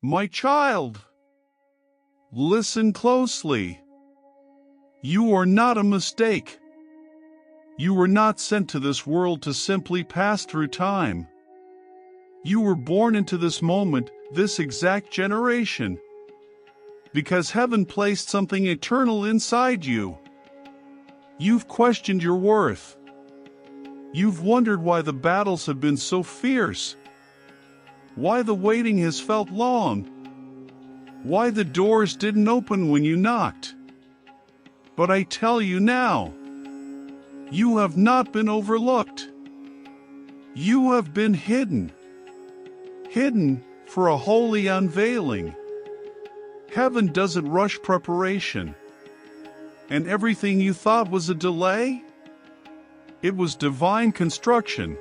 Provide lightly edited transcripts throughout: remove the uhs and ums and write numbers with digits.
My child, listen closely. You are not a mistake. You were not sent to this world to simply pass through time. You were born into this moment, this exact generation, because heaven placed something eternal inside you. You've questioned your worth. You've wondered why the battles have been so fierce, why the waiting has felt long, why the doors didn't open when you knocked. But I tell you now, you have not been overlooked. You have been hidden for a holy unveiling. Heaven doesn't rush preparation. And everything you thought was a delay? It was divine construction.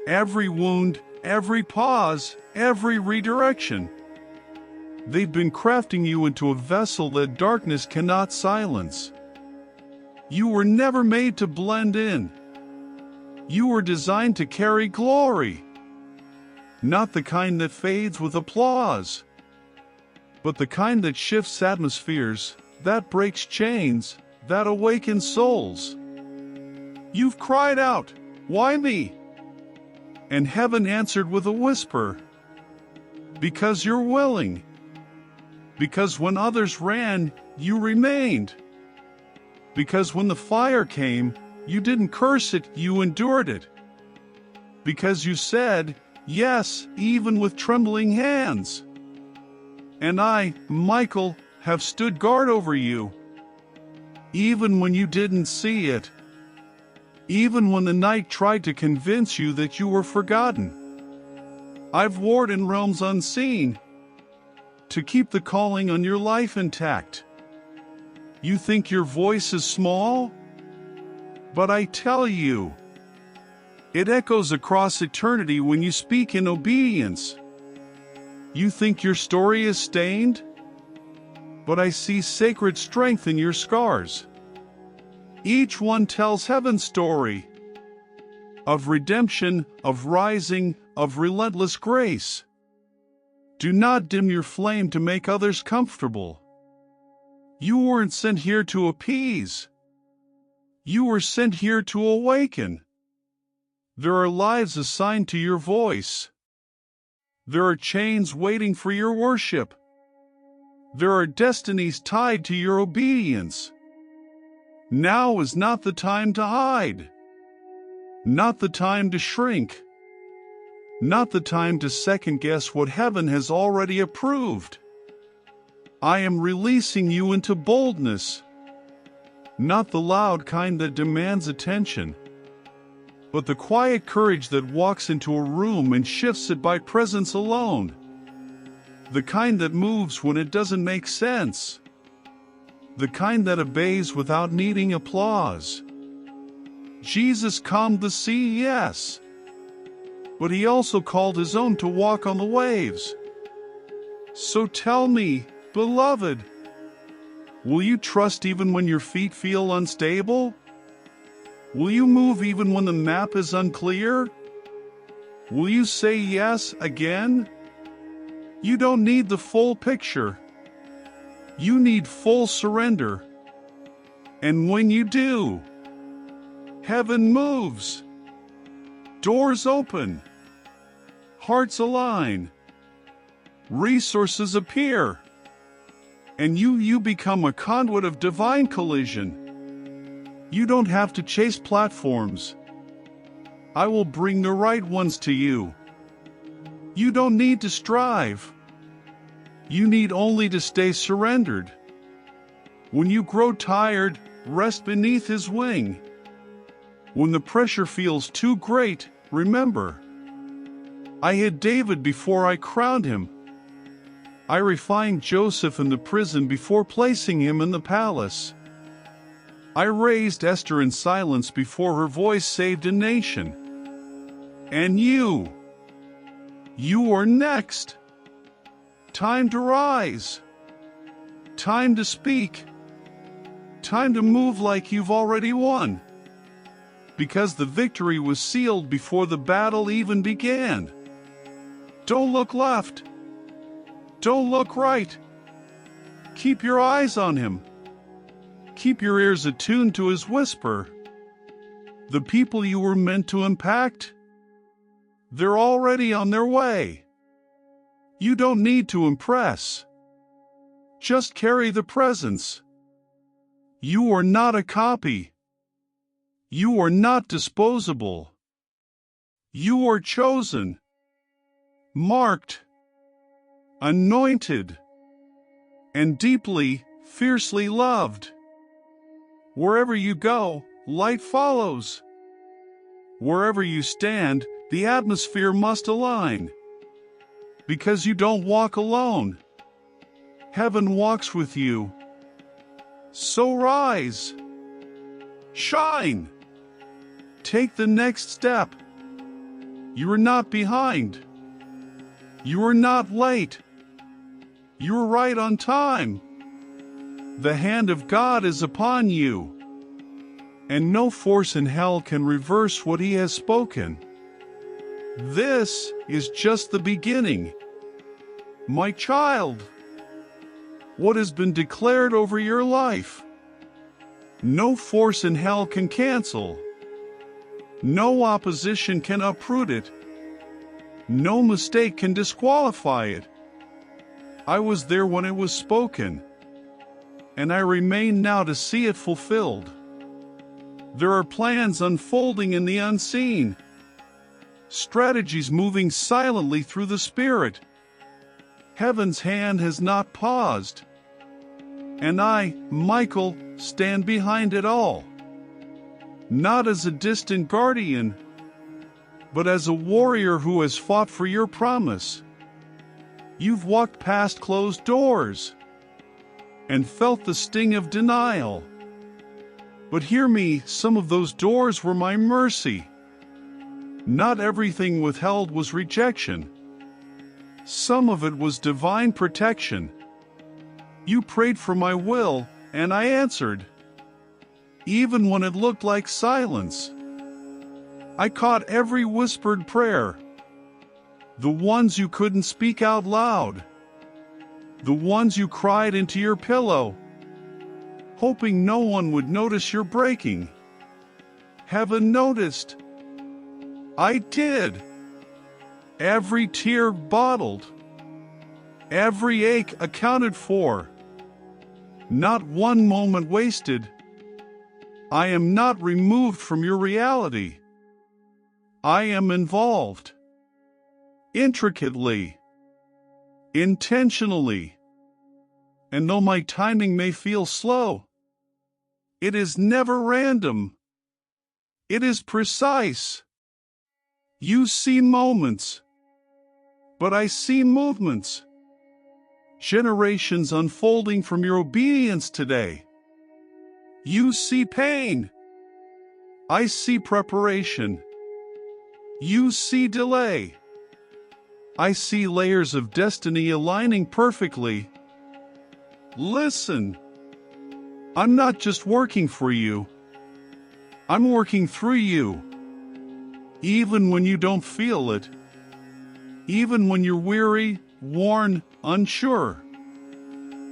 Every wound, every pause, every redirection. They've been crafting you into a vessel that darkness cannot silence. You were never made to blend in. You were designed to carry glory. Not the kind that fades with applause, but the kind that shifts atmospheres, that breaks chains, that awakens souls. You've cried out, "Why me?" And heaven answered with a whisper, "Because you're willing. Because when others ran, you remained. Because when the fire came, you didn't curse it, you endured it. Because you said, yes, even with trembling hands. And I, Michael, have stood guard over you. Even when you didn't see it. Even when the night tried to convince you that you were forgotten. I've warred in realms unseen to keep the calling on your life intact. You think your voice is small? But I tell you, it echoes across eternity when you speak in obedience. You think your story is stained? But I see sacred strength in your scars. Each one tells heaven's story of redemption, of rising, of relentless grace. Do not dim your flame to make others comfortable. You weren't sent here to appease. You were sent here to awaken. There are lives assigned to your voice. There are chains waiting for your worship. There are destinies tied to your obedience. Now is not the time to hide. Not the time to shrink. Not the time to second-guess what heaven has already approved. I am releasing you into boldness. Not the loud kind that demands attention, but the quiet courage that walks into a room and shifts it by presence alone. The kind that moves when it doesn't make sense. The kind that obeys without needing applause. Jesus calmed the sea, yes, but he also called his own to walk on the waves. So tell me, beloved, will you trust even when your feet feel unstable? Will you move even when the map is unclear? Will you say yes again? You don't need the full picture. You need full surrender. And when you do, heaven moves. Doors open. Hearts align. Resources appear. And you become a conduit of divine collision. You don't have to chase platforms. I will bring the right ones to you. You don't need to strive. You need only to stay surrendered. When you grow tired, rest beneath his wing. When the pressure feels too great, remember, I hid David before I crowned him. I refined Joseph in the prison before placing him in the palace. I raised Esther in silence before her voice saved a nation. And you are next. Time to rise. Time to speak. Time to move like you've already won. Because the victory was sealed before the battle even began. Don't look left. Don't look right. Keep your eyes on him. Keep your ears attuned to his whisper. The people you were meant to impact, they're already on their way. You don't need to impress. Just carry the presence. You are not a copy. You are not disposable. You are chosen, marked, anointed, and deeply, fiercely loved. Wherever you go, light follows. Wherever you stand, the atmosphere must align. Because you don't walk alone. Heaven walks with you. So rise. Shine. Take the next step. You are not behind. You are not late. You are right on time. The hand of God is upon you, and no force in hell can reverse what He has spoken. This is just the beginning. My child, what has been declared over your life, no force in hell can cancel. No opposition can uproot it. No mistake can disqualify it. I was there when it was spoken, and I remain now to see it fulfilled. There are plans unfolding in the unseen, strategies moving silently through the Spirit. Heaven's hand has not paused, and I, Michael, stand behind it all. Not as a distant guardian, but as a warrior who has fought for your promise. You've walked past closed doors and felt the sting of denial. But hear me, some of those doors were my mercy. Not everything withheld was rejection. Some of it was divine protection. You prayed for my will, and I answered. Even when it looked like silence, I caught every whispered prayer. The ones you couldn't speak out loud. The ones you cried into your pillow, hoping no one would notice your breaking. Heaven noticed. I did. Every tear bottled. Every ache accounted for. Not one moment wasted. I am not removed from your reality. I am involved. Intricately. Intentionally. And though my timing may feel slow, it is never random. It is precise. You see moments, but I see movements. Generations unfolding from your obedience today. You see pain. I see preparation. You see delay. I see layers of destiny aligning perfectly. Listen. I'm not just working for you. I'm working through you. Even when you don't feel it. Even when you're weary, worn, unsure.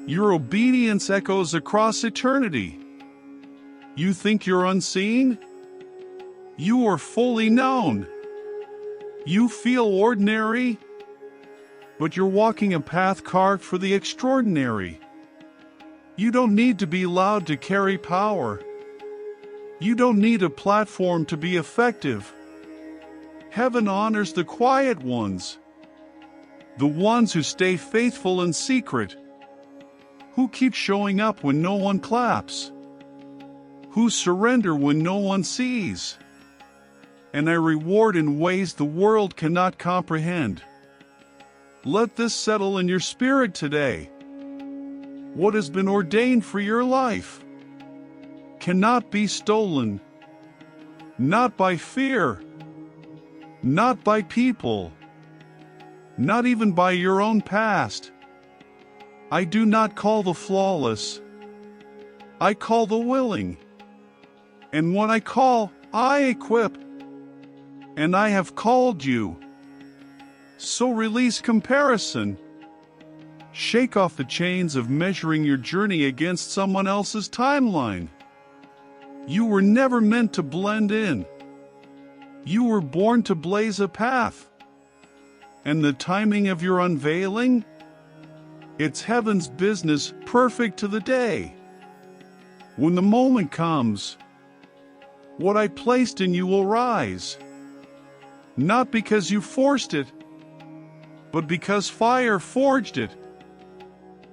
Your obedience echoes across eternity. You think you're unseen? You are fully known. You feel ordinary, but you're walking a path carved for the extraordinary. You don't need to be loud to carry power. You don't need a platform to be effective. Heaven honors the quiet ones, the ones who stay faithful in secret, who keep showing up when no one claps, who surrender when no one sees. And I reward in ways the world cannot comprehend. Let this settle in your spirit today. What has been ordained for your life cannot be stolen, not by fear, not by people, not even by your own past. I do not call the flawless. I call the willing. And when I call, I equip. And I have called you. So release comparison. Shake off the chains of measuring your journey against someone else's timeline. You were never meant to blend in. You were born to blaze a path. And the timing of your unveiling? It's heaven's business, perfect to the day. When the moment comes, what I placed in you will rise. Not because you forced it, but because fire forged it.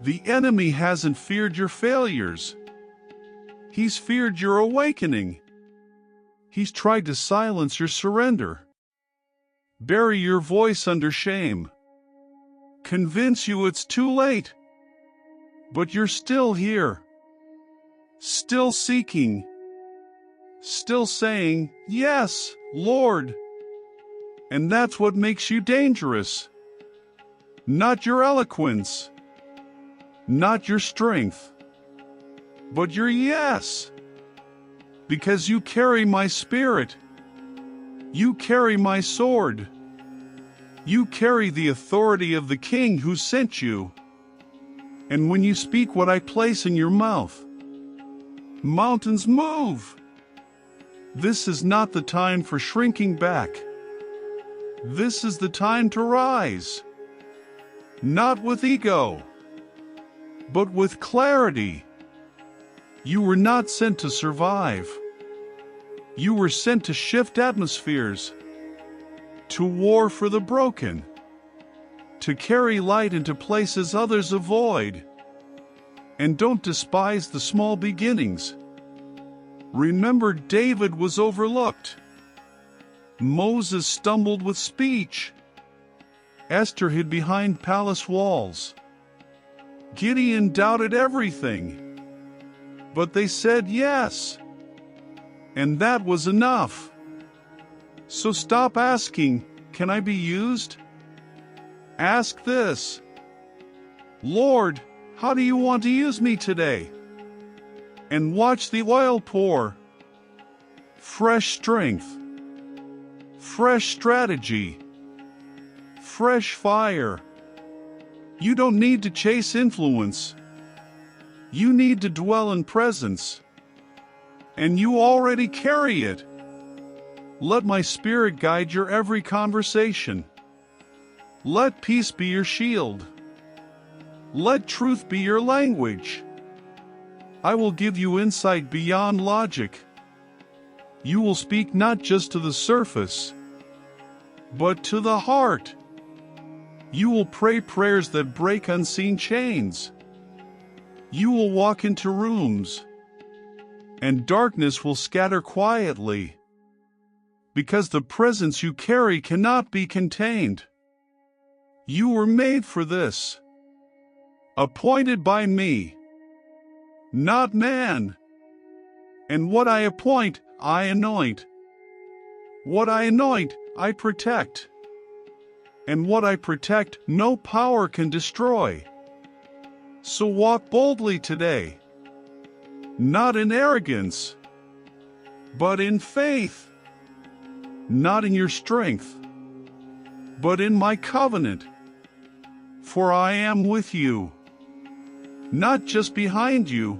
The enemy hasn't feared your failures. He's feared your awakening. He's tried to silence your surrender, bury your voice under shame, convince you it's too late. But you're still here, still seeking, still saying, "Yes, Lord." And that's what makes you dangerous. Not your eloquence, not your strength, but your yes. Because you carry my spirit. You carry my sword. You carry the authority of the King who sent you. And when you speak what I place in your mouth, mountains move. This is not the time for shrinking back. This is the time to rise. Not with ego, but with clarity. You were not sent to survive. You were sent to shift atmospheres, to war for the broken, to carry light into places others avoid. And don't despise the small beginnings. Remember, David was overlooked. Moses stumbled with speech. Esther hid behind palace walls. Gideon doubted everything. But they said yes. And that was enough. So stop asking, "Can I be used?" Ask this: "Lord, how do you want to use me today?" And watch the oil pour. Fresh strength, fresh strategy, fresh fire. You don't need to chase influence. You need to dwell in presence. And you already carry it. Let my spirit guide your every conversation. Let peace be your shield. Let truth be your language. I will give you insight beyond logic. You will speak not just to the surface, but to the heart. You will pray prayers that break unseen chains. You will walk into rooms, and darkness will scatter quietly, because the presence you carry cannot be contained. You were made for this, appointed by me, not man. And what I appoint, I anoint. What I anoint, I protect. And what I protect, no power can destroy. So walk boldly today, not in arrogance, but in faith, not in your strength, but in my covenant. For I am with you, not just behind you,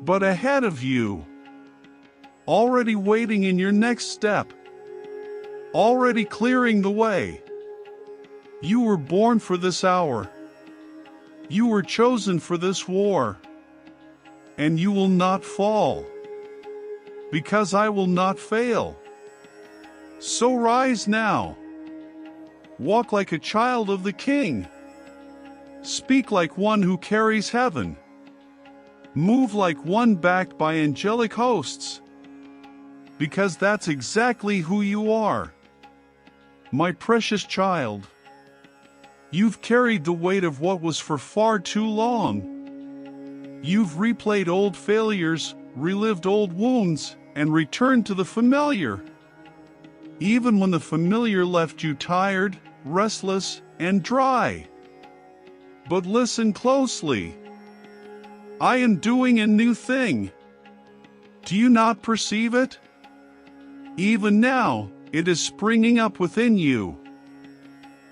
but ahead of you, already waiting in your next step, already clearing the way. You were born for this hour. You were chosen for this war, and you will not fall, because I will not fail. So rise now. Walk like a child of the King. Speak like one who carries heaven. Move like one backed by angelic hosts, because that's exactly who you are. My precious child, you've carried the weight of what was for far too long. You've replayed old failures, relived old wounds, and returned to the familiar. Even when the familiar left you tired, restless, and dry. But listen closely. I am doing a new thing. Do you not perceive it? Even now, it is springing up within you.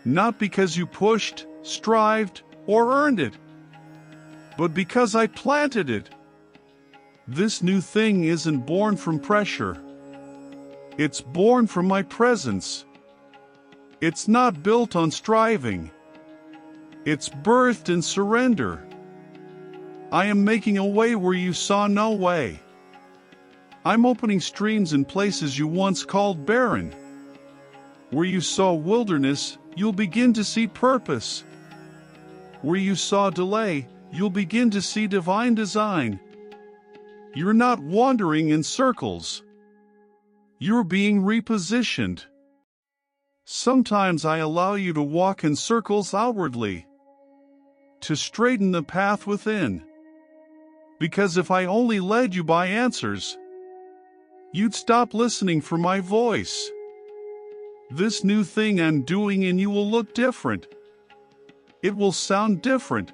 Not because you pushed, strived, or earned it, but because I planted it. This new thing isn't born from pressure. It's born from my presence. It's not built on striving. It's birthed in surrender. I am making a way where you saw no way. I'm opening streams in places you once called barren. Where you saw wilderness, you'll begin to see purpose. Where you saw delay, you'll begin to see divine design. You're not wandering in circles. You're being repositioned. Sometimes I allow you to walk in circles outwardly, to straighten the path within. Because if I only led you by answers, you'd stop listening for my voice. This new thing I'm doing in you will look different. It will sound different.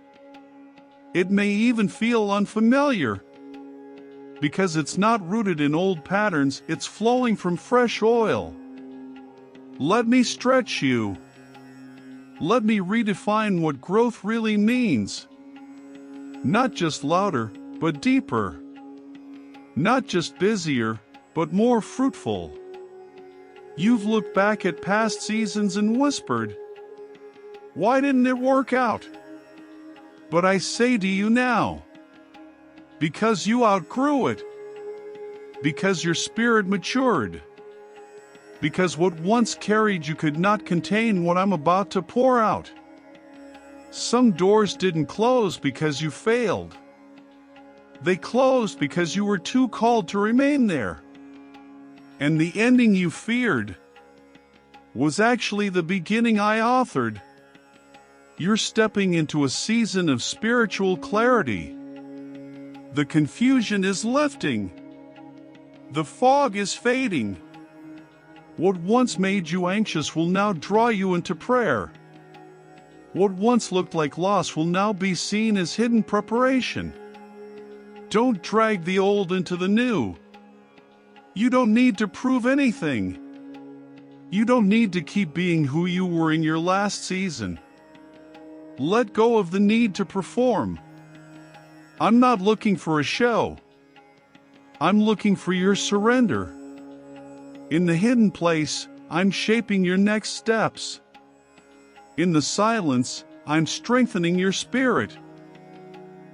It may even feel unfamiliar. Because it's not rooted in old patterns, it's flowing from fresh oil. Let me stretch you. Let me redefine what growth really means. Not just louder, but deeper. Not just busier, but more fruitful. You've looked back at past seasons and whispered, "Why didn't it work out?" But I say to you now, because you outgrew it. Because your spirit matured. Because what once carried you could not contain what I'm about to pour out. Some doors didn't close because you failed. They closed because you were too called to remain there. And the ending you feared was actually the beginning I authored. You're stepping into a season of spiritual clarity. The confusion is lifting. The fog is fading. What once made you anxious will now draw you into prayer. What once looked like loss will now be seen as hidden preparation. Don't drag the old into the new. You don't need to prove anything. You don't need to keep being who you were in your last season. Let go of the need to perform. I'm not looking for a show. I'm looking for your surrender. In the hidden place, I'm shaping your next steps. In the silence, I'm strengthening your spirit.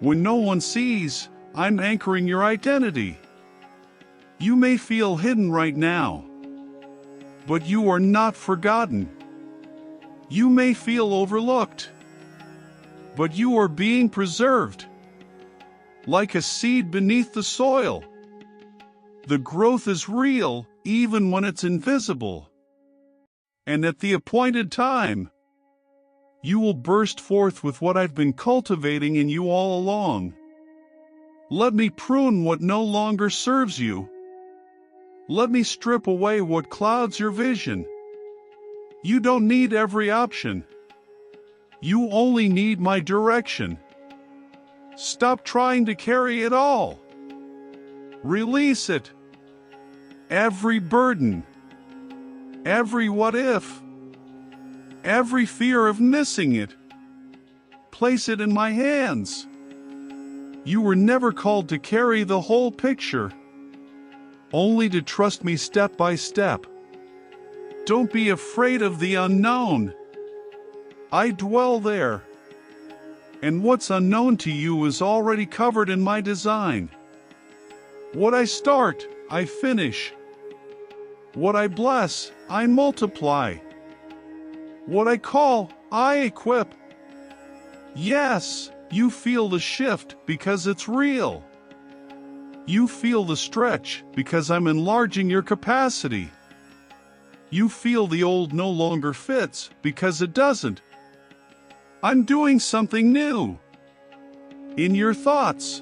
When no one sees, I'm anchoring your identity. You may feel hidden right now, but you are not forgotten. You may feel overlooked, but you are being preserved. Like a seed beneath the soil. The growth is real, even when it's invisible. And at the appointed time, you will burst forth with what I've been cultivating in you all along. Let me prune what no longer serves you. Let me strip away what clouds your vision. You don't need every option. You only need my direction. Stop trying to carry it all. Release it. Every burden. Every what if. Every fear of missing it. Place it in my hands. You were never called to carry the whole picture. Only to trust me step by step. Don't be afraid of the unknown. I dwell there. And what's unknown to you is already covered in my design. What I start, I finish. What I bless, I multiply. What I call, I equip. Yes, you feel the shift because it's real. You feel the stretch because I'm enlarging your capacity. You feel the old no longer fits because it doesn't. I'm doing something new. In your thoughts.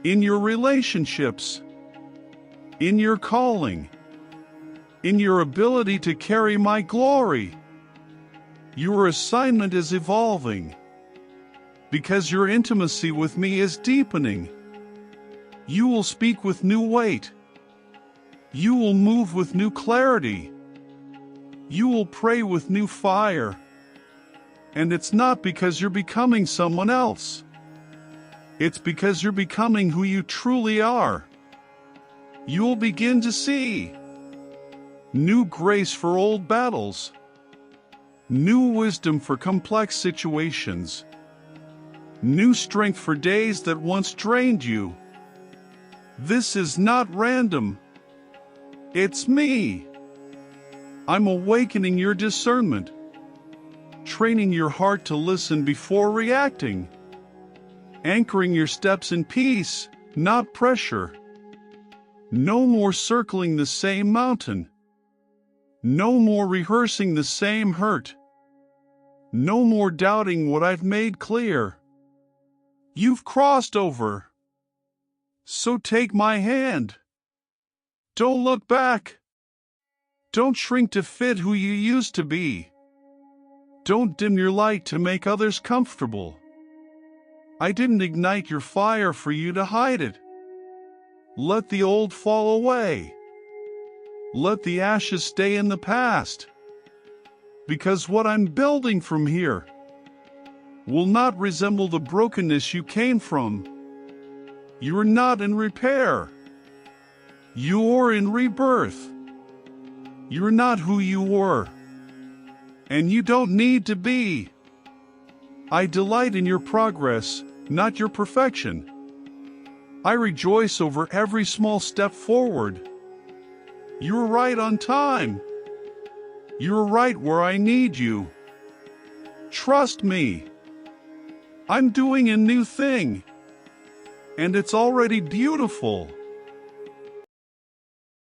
In your relationships. In your calling. In your ability to carry my glory. Your assignment is evolving. Because your intimacy with me is deepening. You will speak with new weight. You will move with new clarity. You will pray with new fire. And it's not because you're becoming someone else. It's because you're becoming who you truly are. You'll begin to see new grace for old battles, new wisdom for complex situations, new strength for days that once drained you. This is not random. It's me. I'm awakening your discernment, training your heart to listen before reacting, anchoring your steps in peace, not pressure. No more circling the same mountain. No more rehearsing the same hurt. No more doubting what I've made clear. You've crossed over. So take my hand. Don't look back. Don't shrink to fit who you used to be. Don't dim your light to make others comfortable. I didn't ignite your fire for you to hide it. Let the old fall away. Let the ashes stay in the past. Because what I'm building from here will not resemble the brokenness you came from. You're not in repair. You're in rebirth. You're not who you were. And you don't need to be. I delight in your progress, not your perfection. I rejoice over every small step forward. You're right on time. You're right where I need you. Trust me. I'm doing a new thing. And it's already beautiful.